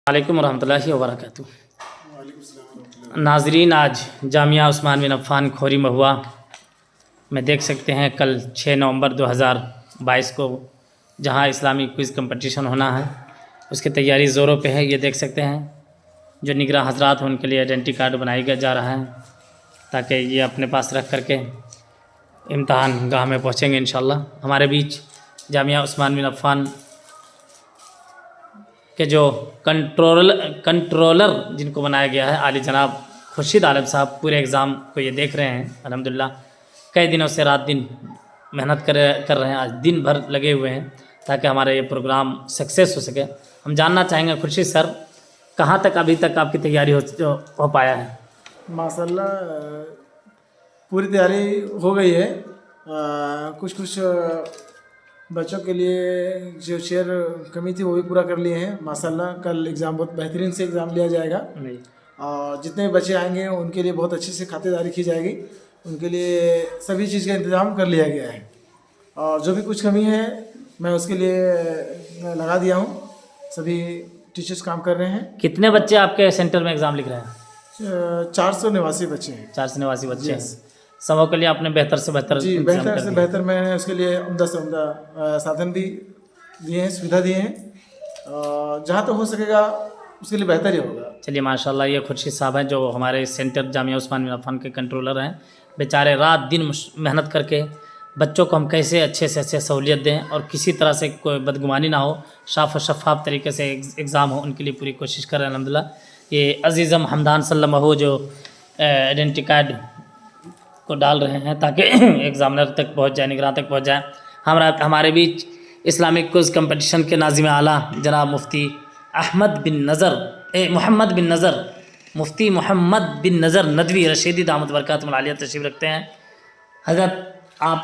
वालेकुम रहमतुल्लाहि व बरकातुहू। नाजरीन, आज जामिया उस्मान बिन अफ़्फ़ान खोरी महुआ में देख सकते हैं कल 6 नवंबर 2022 को जहां इस्लामी क्विज़ कंपटीशन होना है उसकी तैयारी ज़ोरों पे है। ये देख सकते हैं जो निगरां हजरात हैं उनके लिए आइडेंटिटी कार्ड बनाया जा रहा है ताकि ये अपने पास रख करके इम्तहान गाह में पहुँचेंगे इंशाअल्लाह। हमारे बीच जामिया उस्मान बिन अफ़्फ़ान के जो कंट्रोलर जिनको बनाया गया है आली जनाब खुर्शीद आलम साहब पूरे एग्ज़ाम को ये देख रहे हैं। अल्हम्दुलिल्लाह कई दिनों से रात दिन मेहनत कर रहे हैं, आज दिन भर लगे हुए हैं ताकि हमारा ये प्रोग्राम सक्सेस हो सके। हम जानना चाहेंगे खुर्शीद सर, कहाँ तक अभी तक आपकी तैयारी हो पाया है? माशाल्लाह पूरी तैयारी हो गई है। कुछ बच्चों के लिए जो शेयर कमी थी वो भी पूरा कर लिए हैं माशाल्लाह। कल एग्ज़ाम बहुत बेहतरीन से एग्ज़ाम लिया जाएगा और जितने भी बच्चे आएंगे उनके लिए बहुत अच्छे से खातिरदारी की जाएगी। उनके लिए सभी चीज़ का इंतज़ाम कर लिया गया है और जो भी कुछ कमी है मैं उसके लिए लगा दिया हूँ। सभी टीचर्स काम कर रहे हैं। कितने बच्चे आपके सेंटर में एग्ज़ाम लिख रहे हैं? 489 बच्चे हैं। 489 बच्चे हैं। सबों के लिए आपने बेहतर से बेहतर जी, बेहतर से बेहतर मैंने उसके लिए उम्दा से उम्दा साधन भी दिए हैं, सुविधा दिए हैं। जहाँ तक हो सकेगा उसके लिए बेहतर ही होगा। चलिए माशाल्लाह, ये खुर्शीद साहब हैं जो हमारे सेंटर जामिया उस्मान बिन अफ़्फ़ान के कंट्रोलर हैं। बेचारे रात दिन मेहनत करके बच्चों को हम कैसे अच्छे से अच्छे सहूलियत दें और किसी तरह से कोई बदगुमानी ना हो, साफ़ और शफ़ाफ़ तरीके से एग्ज़ाम हो, उनके लिए पूरी कोशिश कर रहे हैं अल्हम्दुलिल्लाह। ये अज़ीज़म हमदान सल्लमहू जो आइडेंटिटी कार्ड को डाल रहे हैं ताकि एग्ज़ामिनर तक पहुंच जाए, निगरान तक पहुंच जाए। हमारे बीच इस्लामिक क्विज़ कंपटीशन के नाज़िम आला जनाब मुफ्ती मोहम्मद बिन नज़र नदवी रशीदी दामत बरकातुहुल आलिया तशरीफ़ रखते हैं। हज़रत आप